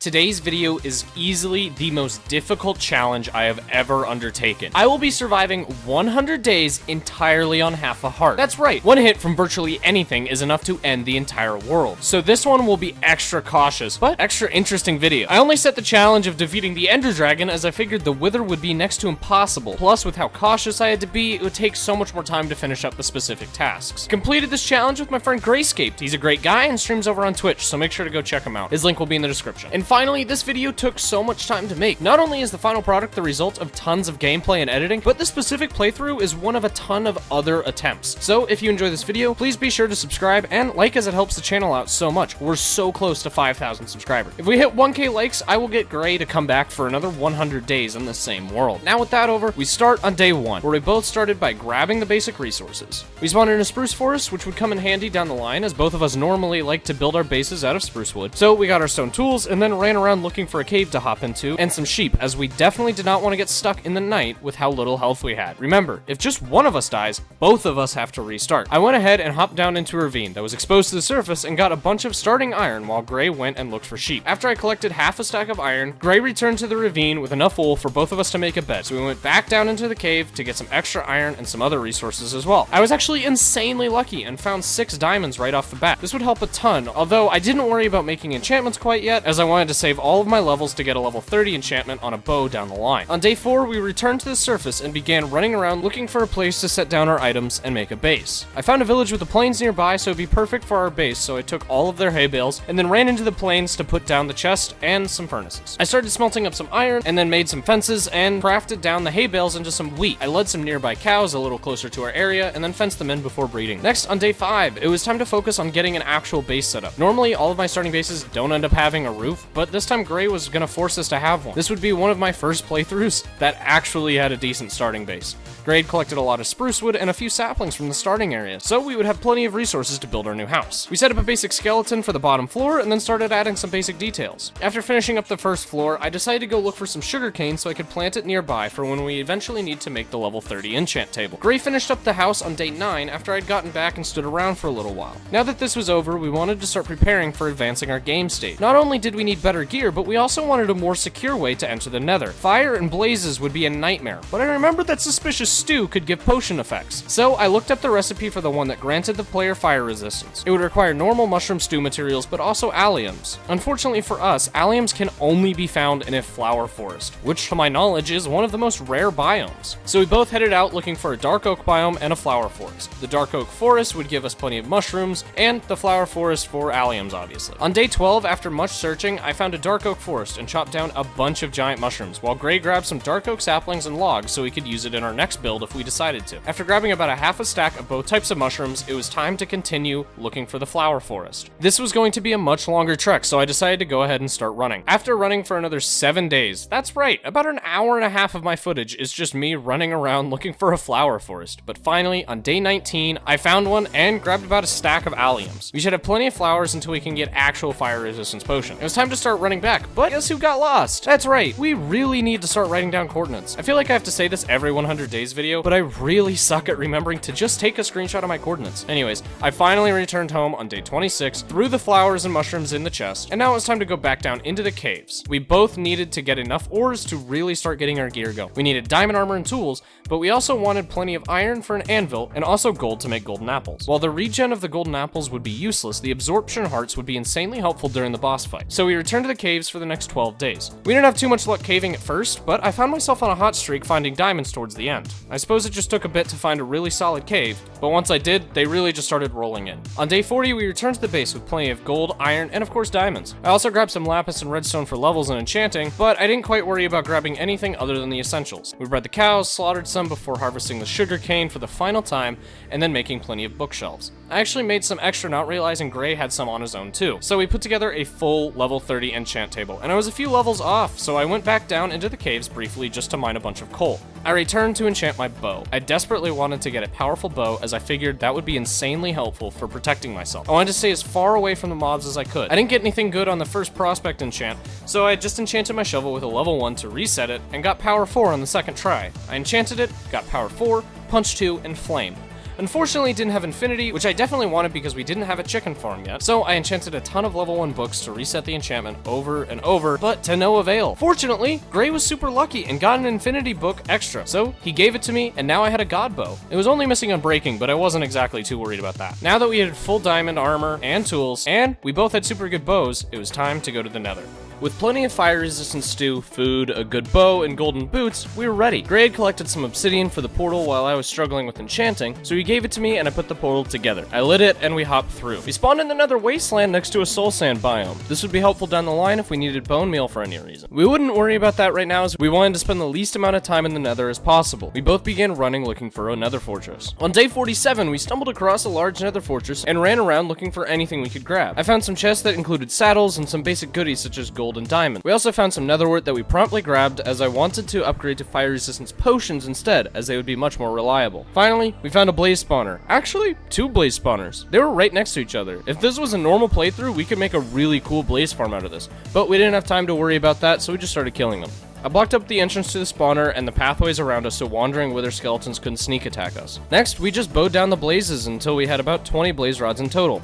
Today's video is easily the most difficult challenge I have ever undertaken. I will be surviving 100 days entirely on half a heart. That's right, one hit from virtually anything is enough to end the entire world. So this one will be extra cautious, but extra interesting video. I only set the challenge of defeating the Ender Dragon as I figured the Wither would be next to impossible. Plus, with how cautious I had to be, it would take so much more time to finish up the specific tasks. Completed this challenge with my friend Grayscaped. He's a great guy and streams over on Twitch, so make sure to go check him out. His link will be in the description. And finally, this video took so much time to make. Not only is the final product the result of tons of gameplay and editing, but the specific playthrough is one of a ton of other attempts. So if you enjoy this video, please be sure to subscribe and like, as it helps the channel out so much. We're so close to 5,000 subscribers. If we hit 1K likes, I will get Gray to come back for another 100 days in the same world. Now with that over, we start on day 1, where we both started by grabbing the basic resources. We spawned in a spruce forest, which would come in handy down the line, as both of us normally like to build our bases out of spruce wood. So we got our stone tools and then ran around looking for a cave to hop into and some sheep, as we definitely did not want to get stuck in the night with how little health we had. Remember, if just one of us dies, both of us have to restart. I went ahead and hopped down into a ravine that was exposed to the surface and got a bunch of starting iron while Gray went and looked for sheep. After I collected half a stack of iron, Gray returned to the ravine with enough wool for both of us to make a bed, so we went back down into the cave to get some extra iron and some other resources as well. I was actually insanely lucky and found 6 diamonds right off the bat. This would help a ton, although I didn't worry about making enchantments quite yet, as I wanted to save all of my levels to get a level 30 enchantment on a bow down the line. On day 4, we returned to the surface and began running around looking for a place to set down our items and make a base. I found a village with the plains nearby, so it'd be perfect for our base, so I took all of their hay bales and then ran into the plains to put down the chest and some furnaces. I started smelting up some iron and then made some fences and crafted down the hay bales into some wheat. I led some nearby cows a little closer to our area and then fenced them in before breeding. Next, on day 5, it was time to focus on getting an actual base set up. Normally, all of my starting bases don't end up having a roof, but this time Gray was gonna force us to have one. This would be one of my first playthroughs that actually had a decent starting base. Gray had collected a lot of spruce wood and a few saplings from the starting area, so we would have plenty of resources to build our new house. We set up a basic skeleton for the bottom floor and then started adding some basic details. After finishing up the first floor, I decided to go look for some sugarcane so I could plant it nearby for when we eventually need to make the level 30 enchant table. Gray finished up the house on day 9 after I'd gotten back and stood around for a little while. Now that this was over, we wanted to start preparing for advancing our game state. Not only did we need better gear, but we also wanted a more secure way to enter the nether. Fire and blazes would be a nightmare, but I remembered that suspicious stew could give potion effects. So I looked up the recipe for the one that granted the player fire resistance. It would require normal mushroom stew materials, but also alliums. Unfortunately for us, alliums can only be found in a flower forest, which to my knowledge is one of the most rare biomes. So we both headed out looking for a dark oak biome and a flower forest. The dark oak forest would give us plenty of mushrooms, and the flower forest for alliums, obviously. On day 12, after much searching, I found a dark oak forest and chopped down a bunch of giant mushrooms, while Gray grabbed some dark oak saplings and logs so we could use it in our next build if we decided to. After grabbing about a half a stack of both types of mushrooms, it was time to continue looking for the flower forest. This was going to be a much longer trek, so I decided to go ahead and start running. After running for another 7 days, that's right, about an hour and a half of my footage is just me running around looking for a flower forest. But finally, on day 19, I found one and grabbed about a stack of alliums. We should have plenty of flowers until we can get actual fire resistance potion. It was time to start running back, but guess who got lost? That's right, we really need to start writing down coordinates. I feel like I have to say this every 100 days video, but I really suck at remembering to just take a screenshot of my coordinates. Anyways, I finally returned home on day 26, threw the flowers and mushrooms in the chest, and now it was time to go back down into the caves. We both needed to get enough ores to really start getting our gear going. We needed diamond armor and tools, but we also wanted plenty of iron for an anvil and also gold to make golden apples. While the regen of the golden apples would be useless, the absorption hearts would be insanely helpful during the boss fight. So we returned to the caves for the next 12 days. We didn't have too much luck caving at first, but I found myself on a hot streak finding diamonds towards the end. I suppose it just took a bit to find a really solid cave, but once I did, they really just started rolling in. On day 40, we returned to the base with plenty of gold, iron, and of course diamonds. I also grabbed some lapis and redstone for levels and enchanting, but I didn't quite worry about grabbing anything other than the essentials. We bred the cows, slaughtered some before harvesting the sugar cane for the final time, and then making plenty of bookshelves. I actually made some extra not realizing Gray had some on his own too. So we put together a full level 30 enchant table, and I was a few levels off, so I went back down into the caves briefly just to mine a bunch of coal. I returned to enchant my bow. I desperately wanted to get a powerful bow, as I figured that would be insanely helpful for protecting myself. I wanted to stay as far away from the mobs as I could. I didn't get anything good on the first prospect enchant, so I just enchanted my shovel with a level 1 to reset it, and got power 4 on the second try. I enchanted it, got power 4, punch 2, and flame. Unfortunately, it didn't have infinity, which I definitely wanted because we didn't have a chicken farm yet. So I enchanted a ton of level 1 books to reset the enchantment over and over, but to no avail. Fortunately, Gray was super lucky and got an infinity book extra, so he gave it to me, and now I had a god bow. It was only missing Unbreaking, but I wasn't exactly too worried about that. Now that we had full diamond armor and tools, and we both had super good bows, it was time to go to the nether. With plenty of fire-resistant stew, food, a good bow, and golden boots, we were ready. Gray had collected some obsidian for the portal while I was struggling with enchanting, so he gave it to me and I put the portal together. I lit it and we hopped through. We spawned in another wasteland next to a soul sand biome. This would be helpful down the line if we needed bone meal for any reason. We wouldn't worry about that right now as we wanted to spend the least amount of time in the nether as possible. We both began running looking for a nether fortress. On day 47, we stumbled across a large nether fortress and ran around looking for anything we could grab. I found some chests that included saddles and some basic goodies such as gold and diamond. We also found some netherwort that we promptly grabbed as I wanted to upgrade to fire resistance potions instead, as they would be much more reliable. Finally, we found a blaze spawner. Actually, 2 blaze spawners. They were right next to each other. If this was a normal playthrough, we could make a really cool blaze farm out of this, but we didn't have time to worry about that, so we just started killing them. I blocked up the entrance to the spawner and the pathways around us so wandering wither skeletons couldn't sneak attack us. Next, we just bowed down the blazes until we had about 20 blaze rods in total.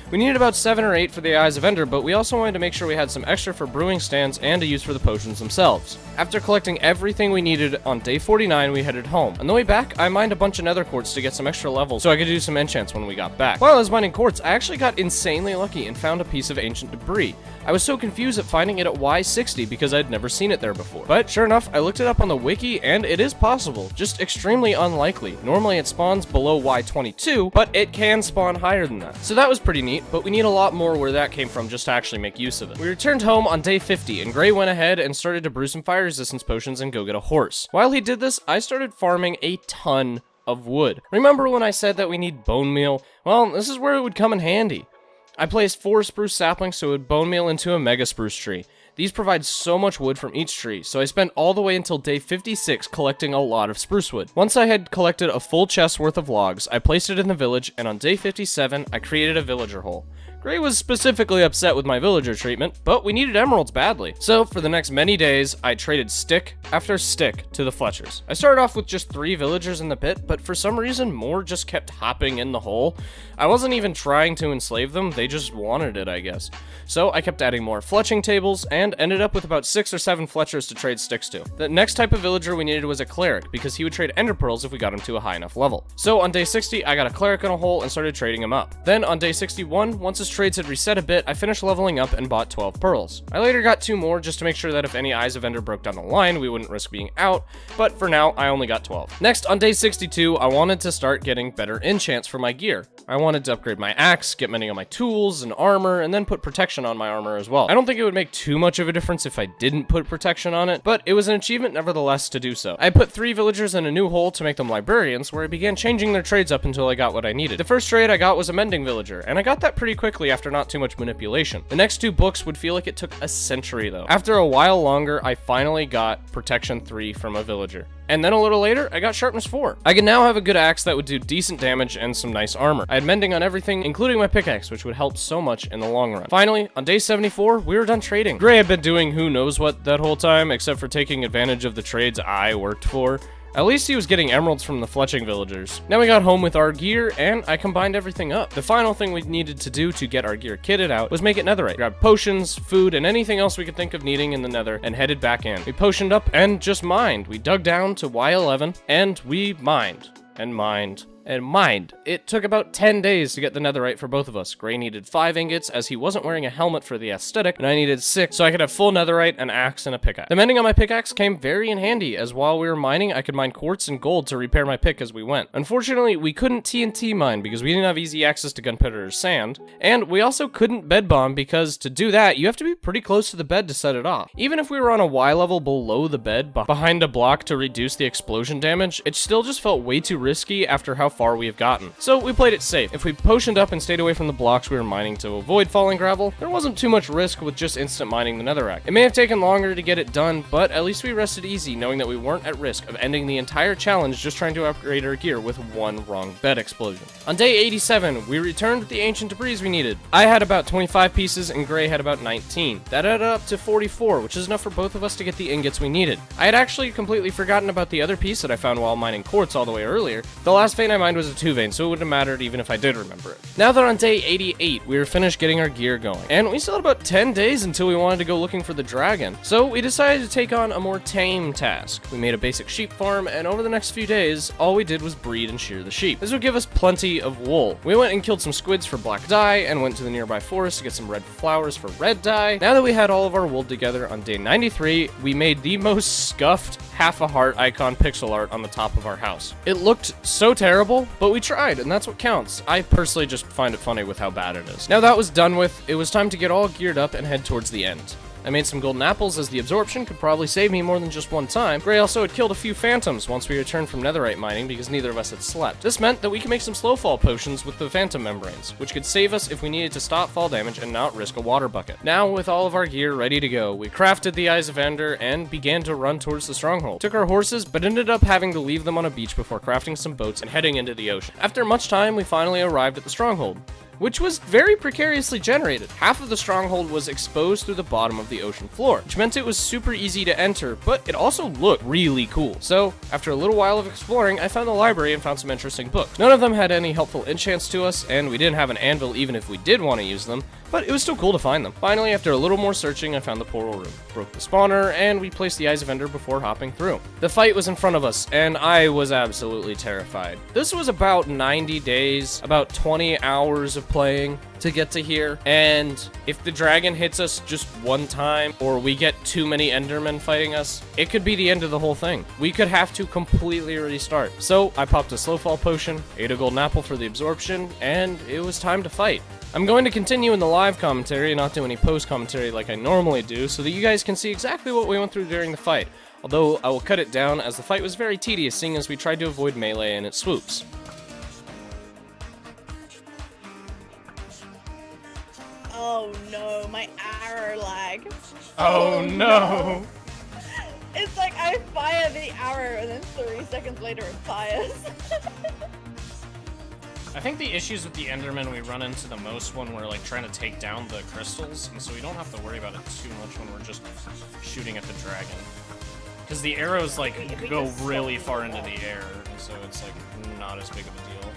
We needed about 7 or 8 for the Eyes of Ender, but we also wanted to make sure we had some extra for brewing stands and a use for the potions themselves. After collecting everything we needed on day 49, we headed home. On the way back, I mined a bunch of nether quartz to get some extra levels so I could do some enchants when we got back. While I was mining quartz, I actually got insanely lucky and found a piece of ancient debris. I was so confused at finding it at Y60 because I'd never seen it there before. But sure enough, I looked it up on the wiki and it is possible, just extremely unlikely. Normally it spawns below Y22, but it can spawn higher than that. So that was pretty neat, but we need a lot more where that came from just to actually make use of it. We returned home on day 50 and Gray went ahead and started to brew some fire resistance potions and go get a horse. While he did this, I started farming a ton of wood. Remember when I said that we need bone meal? Well, this is where it would come in handy. I placed 4 spruce saplings so it would bone meal into a mega spruce tree. These provide so much wood from each tree, so I spent all the way until day 56 collecting a lot of spruce wood. Once I had collected a full chest worth of logs, I placed it in the village, and on day 57, I created a villager hole. Gray was specifically upset with my villager treatment, but we needed emeralds badly. So for the next many days, I traded stick after stick to the Fletchers. I started off with just 3 villagers in the pit, but for some reason, more just kept hopping in the hole. I wasn't even trying to enslave them, they just wanted it, I guess. So I kept adding more fletching tables, and ended up with about 6 or 7 Fletchers to trade sticks to. The next type of villager we needed was a cleric, because he would trade ender pearls if we got him to a high enough level. So on day 60, I got a cleric in a hole and started trading him up. Then on day 61, once his trades had reset a bit, I finished leveling up and bought 12 pearls. I later got 2 more just to make sure that if any Eyes of Ender broke down the line, we wouldn't risk being out, but for now, I only got 12. Next, on day 62, I wanted to start getting better enchants for my gear. I wanted to upgrade my axe, get many of my tools and armor, and then put protection on my armor as well. I don't think it would make too much of a difference if I didn't put protection on it, but it was an achievement nevertheless to do so. I put 3 villagers in a new hole to make them librarians, where I began changing their trades up until I got what I needed. The first trade I got was a mending villager, and I got that pretty quickly after not too much manipulation. The next 2 books would feel like it took a century though. After a while longer, I finally got protection 3 from a villager. And then a little later, I got sharpness 4. I can now have a good axe that would do decent damage and some nice armor. I had mending on everything, including my pickaxe, which would help so much in the long run. Finally, on day 74, we were done trading. Gray had been doing who knows what that whole time, except for taking advantage of the trades I worked for. At least he was getting emeralds from the fletching villagers. Now we got home with our gear, and I combined everything up. The final thing we needed to do to get our gear kitted out was make it netherite. Grabbed potions, food, and anything else we could think of needing in the nether, and headed back in. We potioned up and just mined. We dug down to Y11, and we mined, and mined, and mined. It took about 10 days to get the netherite for both of us. Gray needed 5 ingots, as he wasn't wearing a helmet for the aesthetic, and I needed 6, so I could have full netherite, an axe, and a pickaxe. The mending on my pickaxe came very in handy, as while we were mining, I could mine quartz and gold to repair my pick as we went. Unfortunately, we couldn't TNT mine because we didn't have easy access to gunpowder or sand, and we also couldn't bed bomb because to do that, you have to be pretty close to the bed to set it off. Even if we were on a Y level below the bed, behind a block to reduce the explosion damage, it still just felt way too risky after how far we have gotten. So we played it safe. If we potioned up and stayed away from the blocks we were mining to avoid falling gravel, there wasn't too much risk with just instant mining the netherrack. It may have taken longer to get it done, but at least we rested easy knowing that we weren't at risk of ending the entire challenge just trying to upgrade our gear with one wrong bed explosion. On day 87, we returned with the ancient debris we needed. I had about 25 pieces and Gray had about 19. That added up to 44, which is enough for both of us to get the ingots we needed. I had actually completely forgotten about the other piece that I found while mining quartz all the way earlier. The last vein I mined mind was a 2 vein, so it wouldn't have mattered even if I did remember it. Now that on day 88, we were finished getting our gear going, and we still had about 10 days until we wanted to go looking for the dragon. So we decided to take on a more tame task. We made a basic sheep farm, and over the next few days, all we did was breed and shear the sheep. This would give us plenty of wool. We went and killed some squids for black dye, and went to the nearby forest to get some red flowers for red dye. Now that we had all of our wool together on day 93, we made the most scuffed half a heart icon pixel art on the top of our house. It looked so terrible, but we tried, and that's what counts. I personally just find it funny with how bad it is. Now that was done with, it was time to get all geared up and head towards the end. I made some golden apples, as the absorption could probably save me more than just one time. Gray also had killed a few phantoms once we returned from netherite mining because neither of us had slept. This meant that we could make some slow fall potions with the phantom membranes, which could save us if we needed to stop fall damage and not risk a water bucket. Now, with all of our gear ready to go, we crafted the Eyes of Ender and began to run towards the stronghold. Took our horses, but ended up having to leave them on a beach before crafting some boats and heading into the ocean. After much time, we finally arrived at the stronghold, which was very precariously generated. Half of the stronghold was exposed through the bottom of the ocean floor, which meant it was super easy to enter, but it also looked really cool. So, after a little while of exploring, I found the library and found some interesting books. None of them had any helpful enchants to us, and we didn't have an anvil even if we did want to use them, but it was still cool to find them. Finally, after a little more searching, I found the portal room, broke the spawner, and we placed the Eyes of Ender before hopping through. The fight was in front of us, and I was absolutely terrified. This was about 90 days, about 20 hours of playing to get to here, and if the dragon hits us just one time, or we get too many endermen fighting us, it could be the end of the whole thing. We could have to completely restart. So I popped a slow fall potion, ate a golden apple for the absorption, and it was time to fight. I'm going to continue in the live commentary and not do any post commentary like I normally do, so that you guys can see exactly what we went through during the fight. Although I will cut it down, as the fight was very tedious, seeing as we tried to avoid melee and its swoops. Oh no, my arrow lag. Oh no! It's like I fire the arrow and then 3 seconds later it fires. I think the issues with the Enderman we run into the most when we're like trying to take down the crystals, and so we don't have to worry about it too much when we're just shooting at the dragon. Because the arrows like go really far into the air, and so it's like not as big of a deal.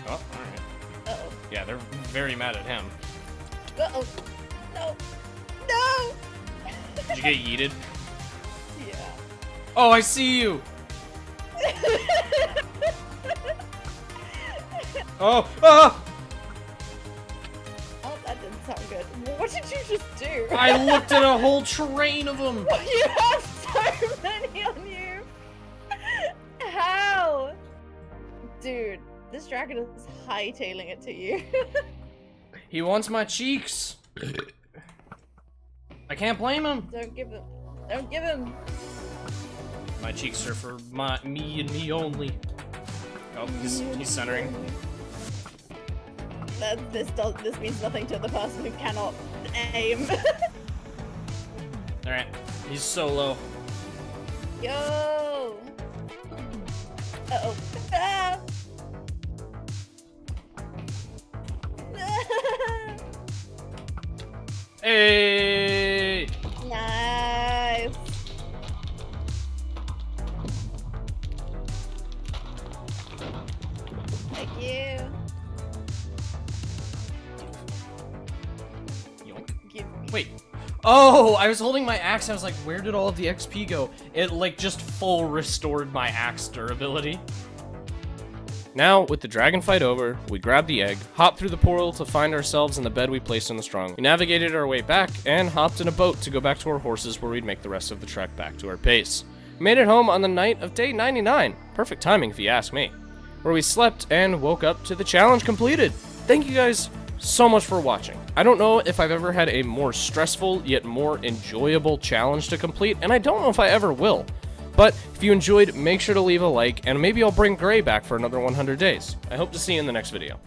Oh, alright. Uh-oh. Yeah, they're very mad at him. Uh-oh. No. No! Did you get yeeted? Yeah. Oh, I see you! Oh! Ah! Oh, that didn't sound good. What did you just do? I looked at a whole train of them! You have so many on you! How? Dude, this dragon is hightailing it to you. He wants my cheeks! I can't blame him! Don't give him. Don't give him. My cheeks are for me and me only. Oh, he's centering. This means nothing to the person who cannot aim. Alright, he's so low. Yo! Uh-oh. Ah! Hey! Nice! Thank you. Wait. Oh, I was holding my axe. I was like, where did all of the XP go? It like just full restored my axe durability. Now, with the dragon fight over, we grabbed the egg, hopped through the portal to find ourselves in the bed we placed in the stronghold. We navigated our way back and hopped in a boat to go back to our horses, where we'd make the rest of the trek back to our base. We made it home on the night of day 99. Perfect timing if you ask me. Where we slept and woke up to the challenge completed. Thank you guys so much for watching. I don't know if I've ever had a more stressful yet more enjoyable challenge to complete, and I don't know if I ever will. But if you enjoyed, make sure to leave a like, and maybe I'll bring Gray back for another 100 days. I hope to see you in the next video.